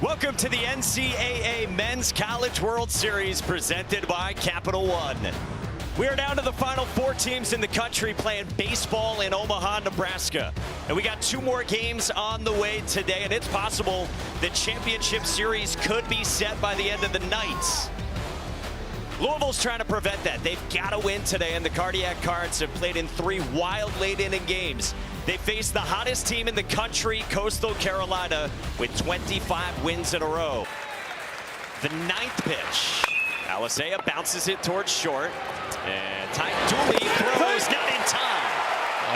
Welcome to the NCAA Men's College World Series presented by Capital One. We are down to the final 4 teams in the country playing baseball in Omaha, Nebraska. And we got 2 more games on the way today, and it's possible the championship series could be set by the end of the night. Louisville's trying to prevent that. They've got to win today, and the Cardiac Cards have played in 3 wild late-inning games. They face the hottest team in the country, Coastal Carolina, with 25 wins in a row. The 9th pitch. Alisea bounces it towards short, and Ty Dooley throws not in time.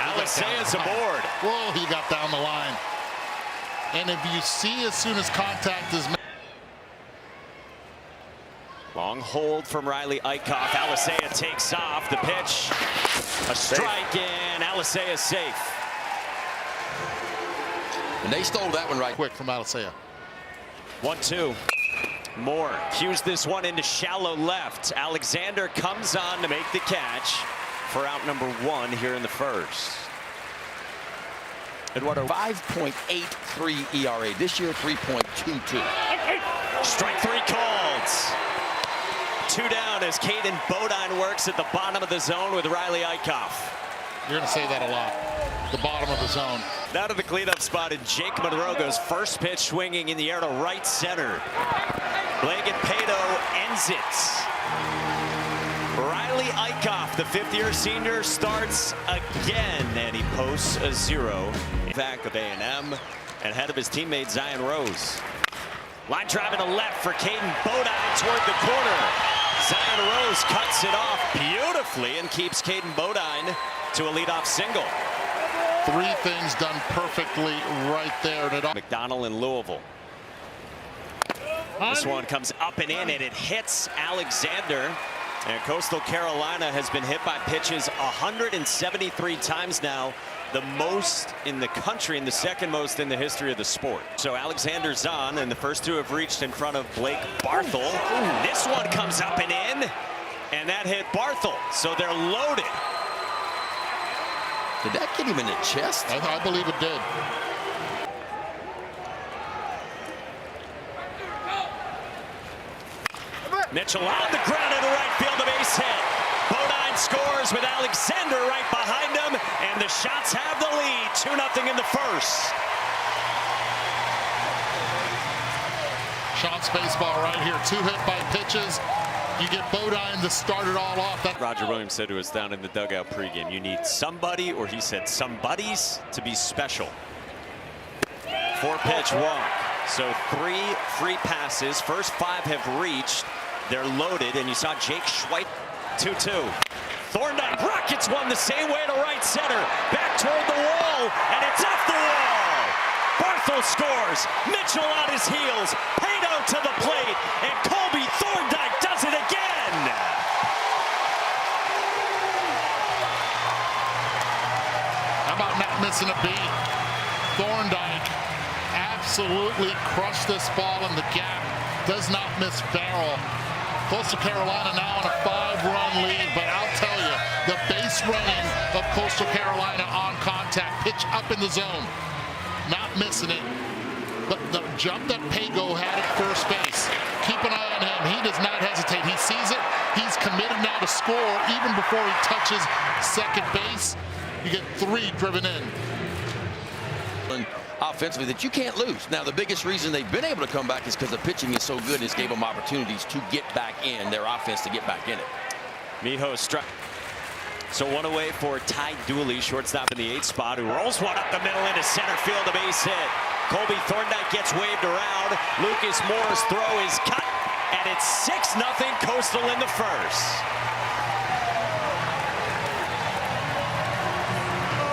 Alisea's aboard. Whoa, he got down the line. And if you see as soon as contact is made. Long hold from Riley Eichhoff. Alisea takes off. The pitch, a strike, and Alisea is safe. And they stole that one right Quick from Alisea. 1-2. Moore cues this one into shallow left. Alexander comes on to make the catch for out number 1 here in the first. Eduardo, 5.83 ERA. This year, 3.22. Strike 3 called. 2 down as Caden Bodine works at the bottom of the zone with Riley Eichhoff. You're going to say that a lot. The bottom of the zone. Now to the cleanup spot, and Jake Monroe goes first pitch swinging in the air to right center. Blagan Pato ends it. Riley Eichhoff, the 5th-year senior, starts again, and he posts a 0. Back of A&M, and ahead of his teammate Zion Rose. Line drive to left for Caden Bodine toward the corner. Zion Rose cuts it off beautifully and keeps Caden Bodine to a leadoff single. 3 things done perfectly right there. McDonald in Louisville. This one comes up and in, and it hits Alexander. And Coastal Carolina has been hit by pitches 173 times now, the most in the country and the 2nd most in the history of the sport. So Alexander's on, and the first 2 have reached in front of Blake Barthel. This one comes up and in, and that hit Barthel. So they're loaded. Did that get him in the chest? I believe it did. Mitchell on the ground into right field, a base hit. Bodine scores with Alexander right behind him, and the Shots have the lead, 2-0 in the first. Shots baseball right here. 2 hit by pitches. You get Bodine to start it all off. Roger Williams said to us down in the dugout pregame, you need somebody, or he said somebodies, to be special. 4-pitch walk. So 3 free passes. First 5 have reached. They're loaded, and you saw Jake Schweit. 2-2. Thorndike rockets one the same way to right center. Back toward the wall, and it's off the wall. Barthel scores. Mitchell on his heels. Pato to the plate, and Colby Thorndike does it again. How about not missing a beat? Thorndike absolutely crushed this ball in the gap. Does not miss barrel. Coastal Carolina now on a 5-run lead, but I'll tell you, the base running of Coastal Carolina on contact, pitch up in the zone, not missing it. But the jump that Pago had at first base, keep an eye on him. He does not hesitate. He sees it. He's committed now to score even before he touches second base. You get 3 driven in. Offensively that you can't lose. Now, the biggest reason they've been able to come back is because the pitching is so good. It's gave them opportunities to get back in, their offense to get back in it. Miho struck. So 1 away for Ty Dooley, shortstop in the 8th spot, who rolls one up the middle into center field, a base hit. Colby Thorndike gets waved around. Lucas Moore's throw is cut, and it's 6-0 Coastal in the first.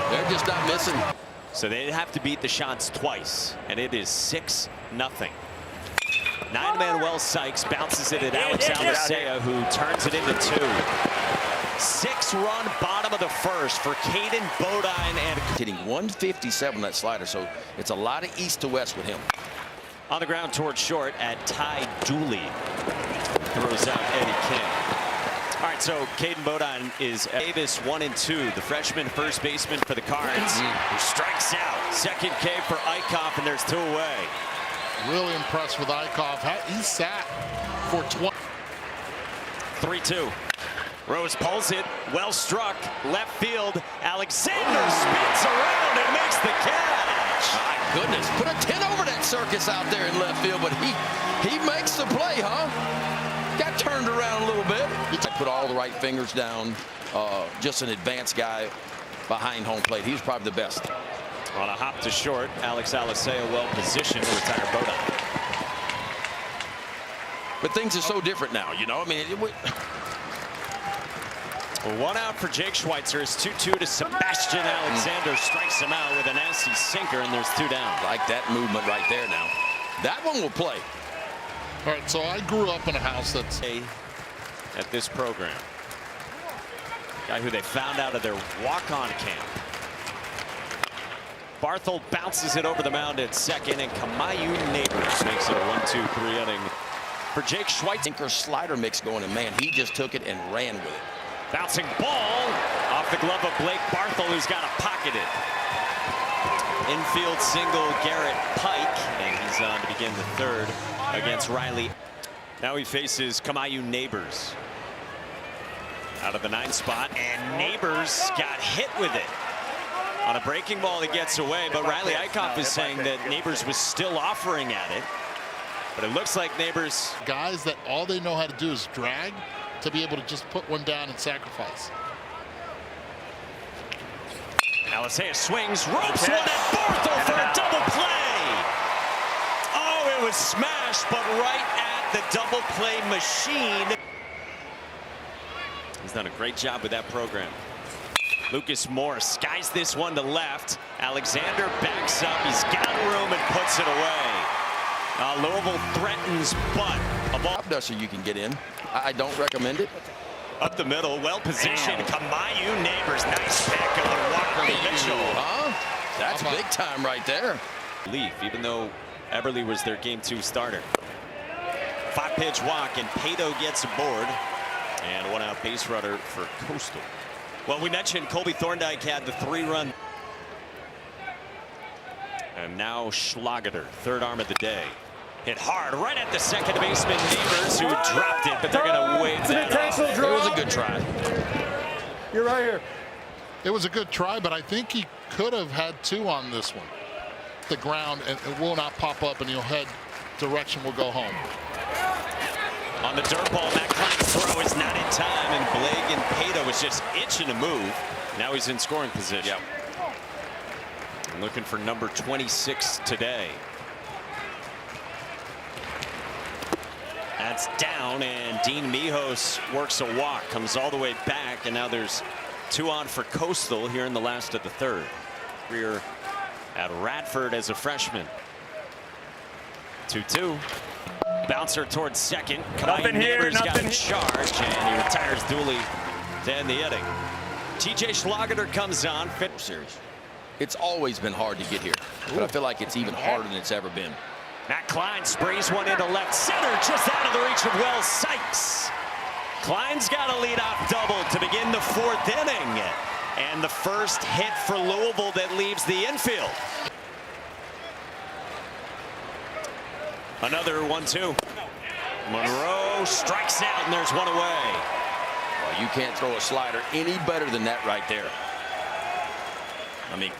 They're just not missing. So they'd have to beat the Shots twice, and it is 6-0. 9-man Sykes bounces it at Alex Alisea, who turns it into 2. 6-run bottom of the first for Caden Bodine, and Hitting 157 that slider, so it's a lot of east to west with him. On the ground towards short at Ty Dooley. Throws out Eddie King. All right, so Caden Bodine is Davis 1 and 2, the freshman first baseman for the Cards, who strikes out. Second K for Eichhoff, and there's 2 away. Really impressed with Eichhoff. He sat for 20. 3-2. Rose pulls it, well struck, left field. Alexander spins around and makes the catch. My goodness, put a 10 over that circus out there in left field, but he makes the play, huh? Got turned around a little bit. He put all the right fingers down. Just an advanced guy behind home plate. He's probably the best. On a hop to short, Alex Alicea well positioned to retire Bodine. But things are so different now, you know. I mean, One out for Jake Schweitzer. It's 2-2 to Sebastian Alexander. Strikes him out with a nasty sinker, and there's 2 down. like that movement right there now. That one will play. All right, so I grew up in a house that's at this program. Guy who they found out of their walk-on camp. Barthel bounces it over the mound at second, and Kamayu Neighbors makes it a 1-2-3 inning for Jake Schweitzer. Sinker slider mix going, and man, he just took it and ran with it. Bouncing ball off the glove of Blake Barthel, who's got to pocket it. Infield single Garrett Pike, and he's on to begin the third against Riley. Now he faces Kamayu Neighbors out of the 9th spot, and Neighbors got hit with it. On a breaking ball, he gets away, but Riley Eichhoff is saying that Neighbors was still offering at it. But it looks like Neighbors. guys that all they know how to do is drag to be able to just put one down and sacrifice. Alicea swings, ropes one at Barthel for a double play. Oh, it was smashed, but right at the double play machine. He's done a great job with that program. Lucas Morris skies this one to left. Alexander backs up. He's got room and puts it away. Louisville threatens, but a ball. Dusher you can get in. I don't recommend it. Up the middle, well positioned. Kamayu Neighbors, nice pick on Walker Mitchell. Huh? That's big time right there. Leaf, even though Eberle was their game 2 starter. 5-pitch walk, and Pato gets aboard. And 1 out base runner for Coastal. Well, we mentioned Colby Thorndike had the 3-run. And now Schlageter, 3rd arm of the day. Hit hard right at the second baseman Neighbors, who dropped it, but they're going to wave that off. It was a good try. You're right here. It was a good try, but I think he could have had 2 on this one. The ground, and it will not pop up, and he'll head direction will go home. On the dirt ball, Matt Klein's throw is not in time, and Blake and Pato was just itching to move. Now he's in scoring position. Yep. And looking for number 26 today. That's down, and Dean Mijos works a walk, comes all the way back, and now there's 2 on for Coastal here in the last of the 3rd. Career at Radford as a freshman. 2-2. Bouncer towards second. Kamayu Neighbors got a charge, and he retires duly to end the inning. TJ Schlageter comes on. Series. It's always been hard to get here, but I feel like it's even harder than it's ever been. Matt Klein sprays one into left center, just out of the reach of Wells Sykes. Klein's got a leadoff double to begin the 4th inning, and the first hit for Louisville that leaves the infield. Another 1-2. Monroe strikes out, and there's 1 away. Well, you can't throw a slider any better than that right there. I mean,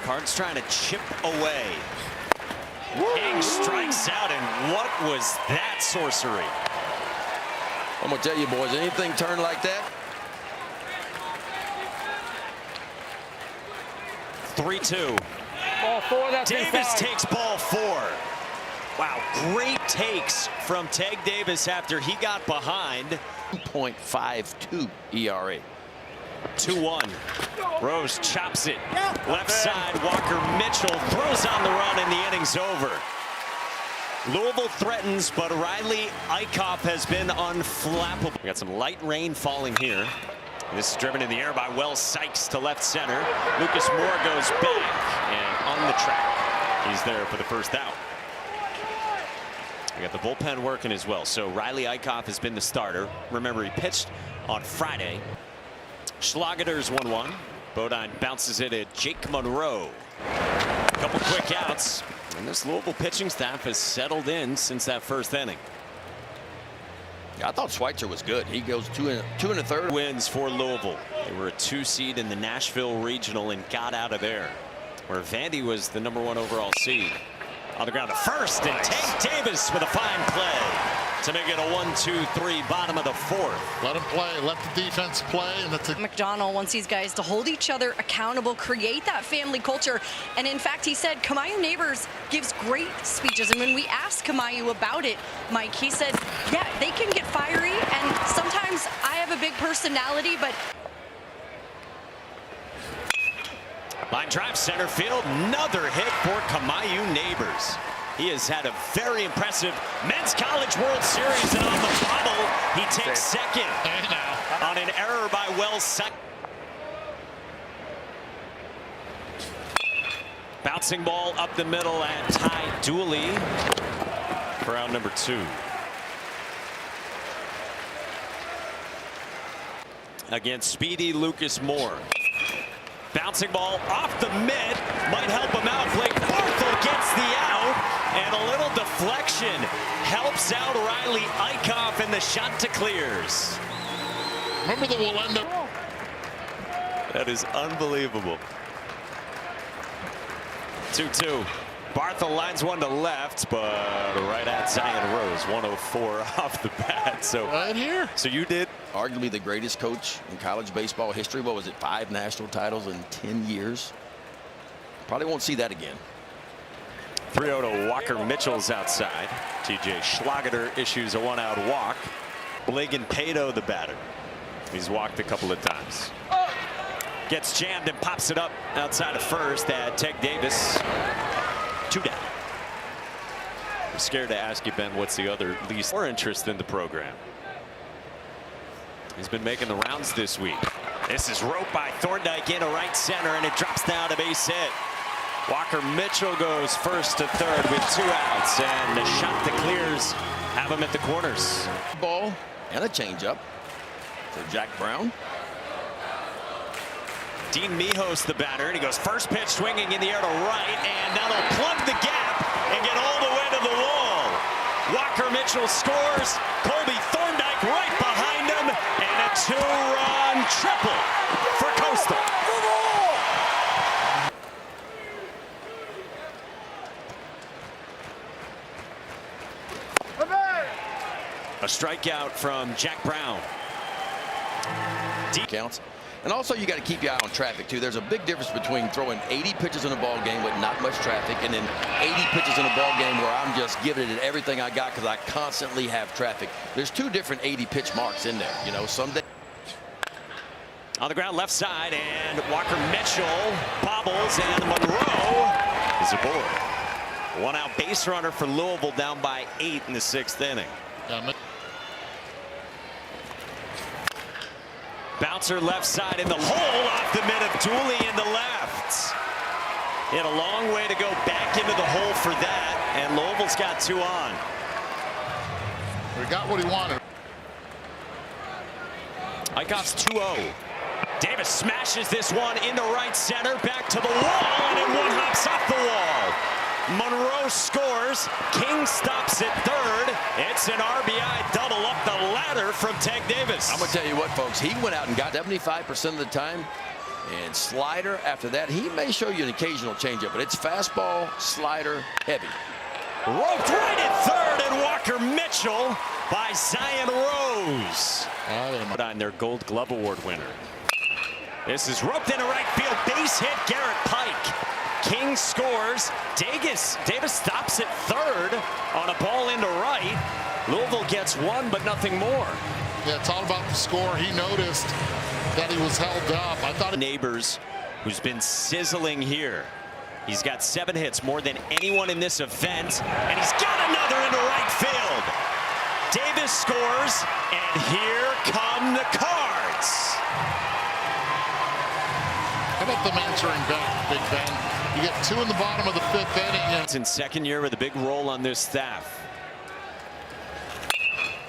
Cards trying to chip away. King strikes out, and what was that sorcery? I'm gonna tell you, boys, anything turn like that. 3-2. Ball 4, that's Davis inside. takes ball 4. Wow, great takes from Teg Davis after he got behind. 2.52 ERA. 2-1. Rose chops it. Left side, Walker Mitchell throws on the run, and the inning's over. Louisville threatens, but Riley Eichhoff has been unflappable. We got some light rain falling here. This is driven in the air by Wells Sykes to left center. Lucas Moore goes back, and on the track, he's there for the first out. We got the bullpen working as well. So Riley Eichhoff has been the starter. Remember, he pitched on Friday. Schlageter's 1-1. Bodine bounces it at Jake Monroe. Couple quick outs, and this Louisville pitching staff has settled in since that first inning. I thought Schweitzer was good. He goes two and a third. Wins for Louisville. They were a 2 seed in the Nashville Regional and got out of there, where Vandy was the #1 overall seed. On the ground to first, and Tank Davis with a fine play to make it a 1-2-3 bottom of the 4th. Let him play. Let the defense play. And that's McDonald wants these guys to hold each other accountable, create that family culture. And in fact, he said Kamayu Neighbors gives great speeches. And when we asked Kamayu about it, Mike, he said, yeah, they can get fiery. And sometimes I have a big personality, but Line drive center field. Another hit for Kamayu Neighbors. He has had a very impressive Men's College World Series, and on the bobble, he takes second on an error by Wells. Bouncing ball up the middle, and Ty Dooley for out number 2. Against speedy Lucas Moore. Bouncing ball off the mid, might help him out. Blake Barthel gets the out, and a little deflection helps out Riley Eichhoff, and the shot to clears. Remember the Walenda? That is unbelievable. 2-2. Barthel lines one to left, but right at Zion Rose. 104 off the bat. So right here. So you did. Arguably the greatest coach in college baseball history. What was it, 5 national titles in 10 years? Probably won't see that again. 3-0 to Walker Mitchell's outside. TJ Schlageter issues a 1-out walk. Blagan Pato, the batter. He's walked a couple of times. Gets jammed and pops it up outside of first at Tech Davis. 2 down. I'm scared to ask you, Ben, what's the other least more interest in the program? He's been making the rounds this week. This is roped by Thorndike into right center, and it drops down to base hit. Walker Mitchell goes first to third with 2 outs, and the shot that clears have him at the corners. Ball and a changeup for Jack Brown. Dean Mijos, the batter, and he goes first pitch swinging in the air to right, and now they'll plug the gap and get all the way to the wall. Walker Mitchell scores. Colby Thorndike right behind him, and a 2-run triple for Coastal. A strikeout from Jack Brown. Counts. And also, you got to keep your eye on traffic, too. There's a big difference between throwing 80 pitches in a ball game with not much traffic and then 80 pitches in a ball game where I'm just giving it everything I got because I constantly have traffic. There's 2 different 80 pitch marks in there. You know, someday. On the ground left side, and Walker Mitchell bobbles, and Monroe is aboard. 1-out base runner for Louisville, down by 8 in the 6th inning. Bouncer left side in the hole off the mid of Dooley in the left. He had a long way to go back into the hole for that, and Louisville's got 2 on. We got what he wanted. Eichhoff's 2-0. Davis smashes this one into right center, back to the wall, and then one hops off the wall. Monroe scores. King stops at third. It's an RBI double up the ladder from Tech Davis. I'm going to tell you what, folks. He went out and got 75% of the time. And slider after that, he may show you an occasional changeup, but it's fastball, slider, heavy. Roped right at third, and Walker Mitchell by Zion Rose. On their Gold Glove Award winner. This is roped into right field. Base hit, Garrett Pike. King scores. Davis stops at third on a ball into right. Louisville gets 1, but nothing more. Yeah, it's all about the score. He noticed that he was held up. I thought Neighbors, who's been sizzling here. He's got 7 hits, more than anyone in this event, and he's got another into right field. Davis scores, and here come the Cards. How about them answering back, Big Ben? You get 2 in the bottom of the 5th inning. It's in second year with a big role on this staff.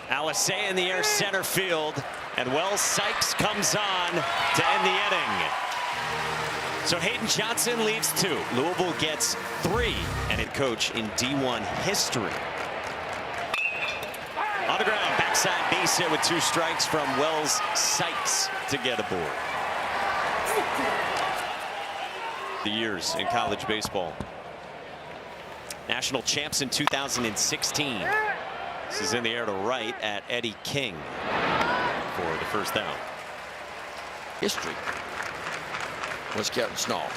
Alisea in the air center field, and Wells Sykes comes on to end the inning. So Hayden Hayden Johnson leaves 2. Louisville gets 3. And head coach in D1 history. On the ground, backside base hit with 2 strikes from Wells Sykes to get aboard. The years in college baseball. National champs in 2016. This is in the air to right at Eddie King for the first down. History. What's Captain Snall?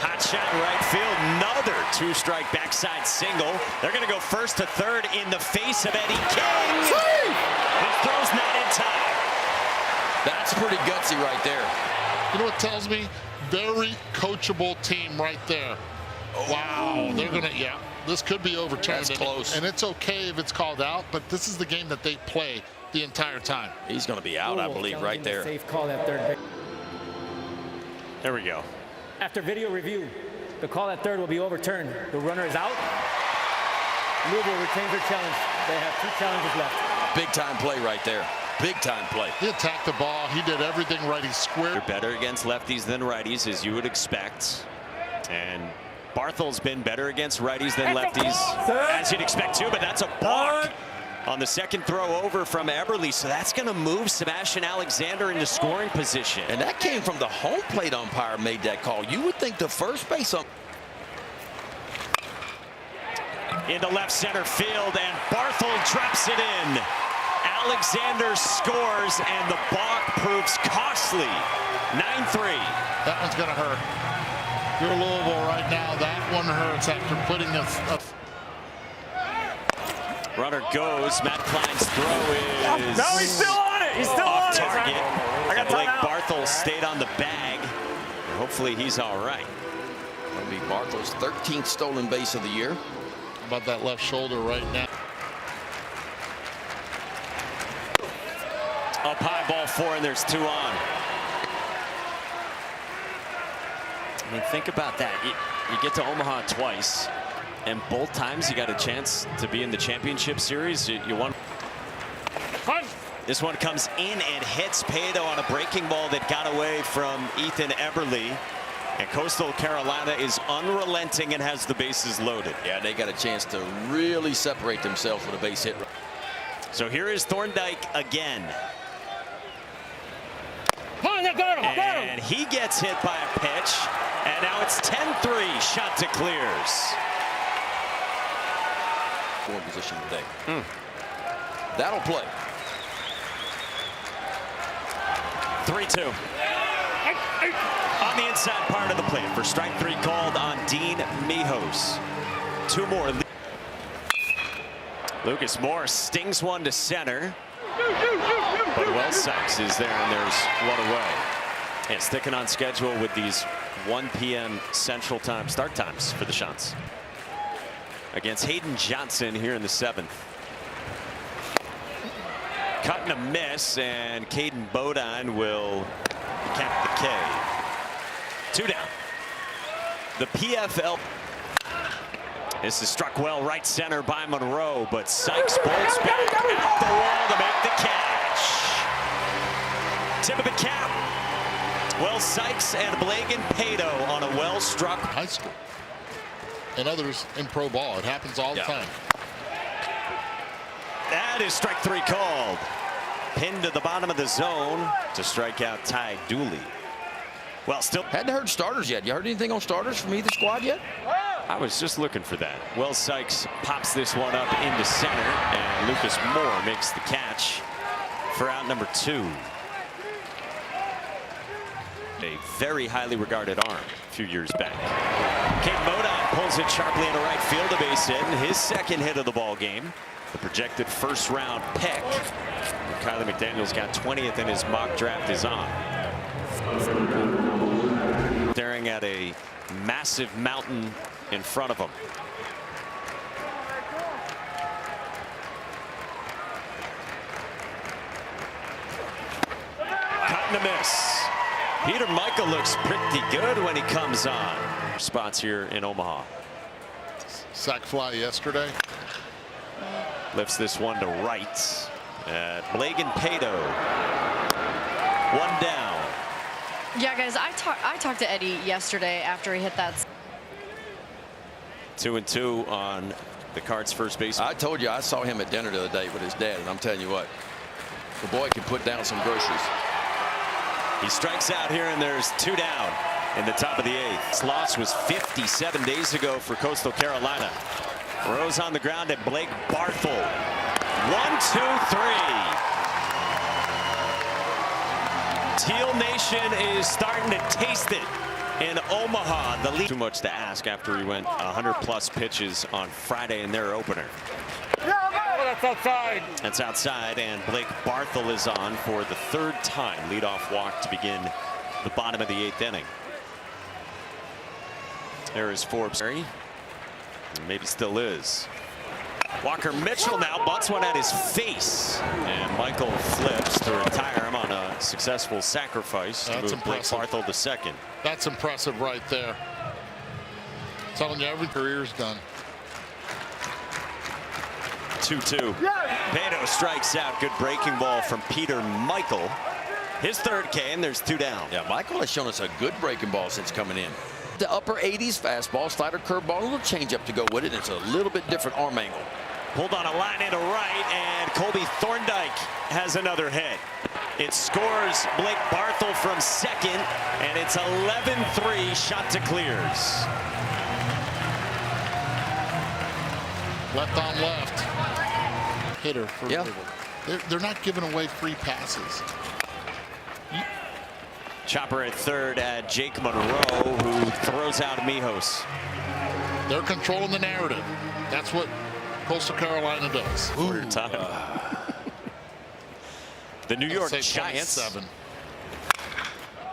Hot shot right field. Another 2-strike backside single. They're going to go first to third in the face of Eddie King. His throw's not in time. That's pretty gutsy right there. You know what tells me? Very coachable team right there. Wow, they're gonna, yeah, this could be overturned. That's close. And it's okay if it's called out, but this is the game that they play the entire time. He's gonna be out, I believe, right there. Safe call at third. There we go. After video review, the call at third will be overturned. The runner is out. Louisville retains their challenge. They have 2 challenges left. Big time play right there. Big time play. He attacked the ball. He did everything right. He squared. They're better against lefties than righties, as you would expect. And Barthel's been better against righties than lefties, as you'd expect too, but that's a balk on the second throw over from Eberle. So that's going to move Sebastian Alexander into scoring position. And that came from the home plate umpire made that call. You would think the first base umpire. Into left center field, and Barthel drops it in. Alexander scores, and the balk proves costly. 9-3. That one's going to hurt. You're Louisville right now. That one hurts after putting a runner goes. Matt Klein's throw is No, he's still on it. He's still off on target. it. I got Blake timeout. Barthel stayed on the bag. Hopefully he's all right. That'll be Barthel's 13th stolen base of the year. about that left shoulder right now. Up high, ball 4, and there's 2 on. I mean, think about that. You get to Omaha twice, and both times you got a chance to be in the championship series. You won. This one comes in and hits Pato on a breaking ball that got away from Ethan Eberle. And Coastal Carolina is unrelenting and has the bases loaded. Yeah, they got a chance to really separate themselves with a base hit. So here is Thorndike again. And he gets hit by a pitch. And now it's 10-3. Shot to clears. Scoring position today. That'll play. 3-2. On the inside part of the plate for strike 3 called on Dean Mijos. 2 more. Lucas Moore stings one to center. But Wells Sykes is there, and there's 1 away. And sticking on schedule with these 1 p.m. Central Time start times for the Shants. Against Hayden Johnson here in the 7th. Cut and a miss, and Caden Bodine will count the K. 2 down. The PFL. This is struck well right center by Monroe, but Sykes bolts back at the wall to make the catch. Tip of the cap. Wells Sykes and Blagan Pato on a well-struck High school and others in pro ball. It happens all the time. That is strike 3 called. Pinned to the bottom of the zone to strike out Ty Dooley. Well, still Hadn't heard starters yet. You heard anything on starters from either squad yet? I was just looking for that. Wells Sykes pops this one up into center, and Lucas Moore makes the catch for out number 2. A very highly regarded arm a few years back. Caden Bodine pulls it sharply into right field, a base hit, and his 2nd hit of the ball game. The projected 1st round pick. Kylie McDaniel's got 20th in his mock draft is on. Staring at a massive mountain in front of him. Cut and a miss. Peter Michael looks pretty good when he comes on. Spots here in Omaha. Sack fly yesterday. Lifts this one to right. Blagan Pato. 1 down. Yeah, guys, I talked to Eddie yesterday after he hit that. 2-2 on the Cards' first baseman. I told you I saw him at dinner the other day with his dad, and I'm telling you what, the boy can put down some groceries. He strikes out here, and there's 2 down in the top of the 8th. This loss was 57 days ago for Coastal Carolina. Rose on the ground at Blake Barthel. 1-2-3. Teal Nation is starting to taste it in Omaha. The lead. Too much to ask after he went 100+ pitches on Friday in their opener. That's outside. That's outside, and Blake Barthel is on for the 3rd time. Leadoff walk to begin the bottom of the 8th inning. There is Forbes. Maybe still is. Walker Mitchell now butts one at his face, and Michael flips to retire him on a successful sacrifice to move Blake Barthel to second. That's impressive right there. Telling you, every career's done. 2-2. Pano strikes out. Good breaking ball from Peter Michael. His 3rd K, and there's 2 down. Yeah, Michael has shown us a good breaking ball since coming in. The upper 80s fastball, slider, curveball, a little changeup to go with it. It's a little bit different arm angle. Pulled on a line into right, and Colby Thorndike has another hit. It scores Blake Barthel from second, and it's 11-3. Shot to clears. Left on left. Hitter for Louisville. They're not giving away free passes. Chopper at 3rd at Jake Monroe, who throws out Mijos. They're controlling the narrative. That's what Coastal Carolina does. Ooh, time. The New York Giants 7.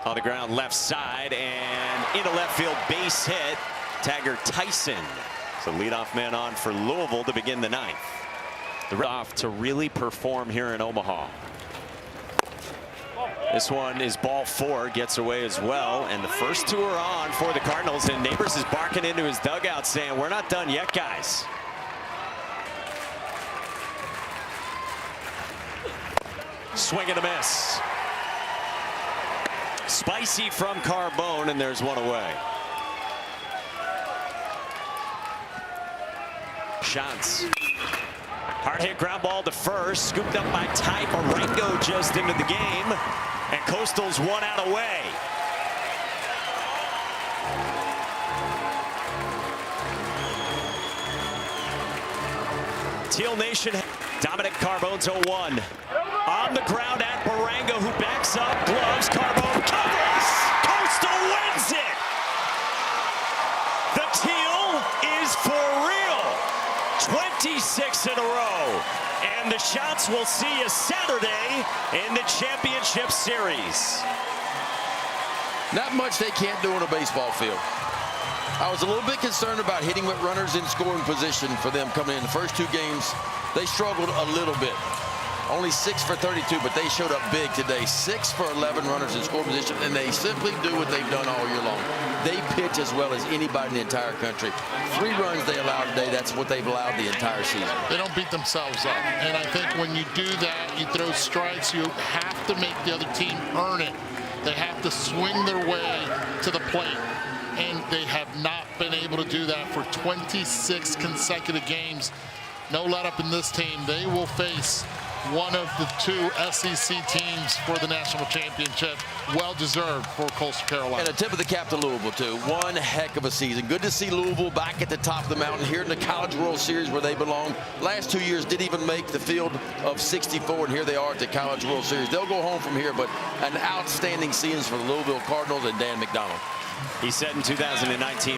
on the ground left side, and into left field, base hit. Taggart Tyson. So leadoff man on for Louisville to begin the 9th. The off to really perform here in Omaha. This one is ball 4, gets away as well, and the first 2 are on for the Cardinals, and Neighbors is barking into his dugout saying, we're not done yet, guys. Swing and a miss. Spicy from Carbone, and there's 1 away. Shots. Hard hit ground ball to first, scooped up by Ty Marengo just into the game, and Coastal's 1 out away. Teal Nation, Dominic Carbone's 0-1. On the ground at Marengo, who backs up, gloves, Carbone covers! Coastal wins it! The Teal is for real! 26 in a row, and the Shots will see you Saturday in the championship series. Not much they can't do on a baseball field. I was a little bit concerned about hitting with runners in scoring position for them coming in. The first 2 games, they struggled a little bit. Only 6 for 32, but they showed up big today. 6 for 11 runners in scoring position, and they simply do what they've done all year long. They pitch as well as anybody in the entire country. 3 runs they allowed today. That's what they've allowed the entire season. They don't beat themselves up. And I think when you do that, you throw strikes, you have to make the other team earn it. They have to swing their way to the plate. And they have not been able to do that for 26 consecutive games. No let up in this team. They will face one of the 2 SEC teams for the national championship. Well deserved for Coastal Carolina. And a tip of the cap to Louisville, too. One heck of a season. Good to see Louisville back at the top of the mountain here in the College World Series where they belong. Last 2 years didn't even make the field of 64, and here they are at the College World Series. They'll go home from here, but an outstanding season for the Louisville Cardinals and Dan McDonald. He said in 2019.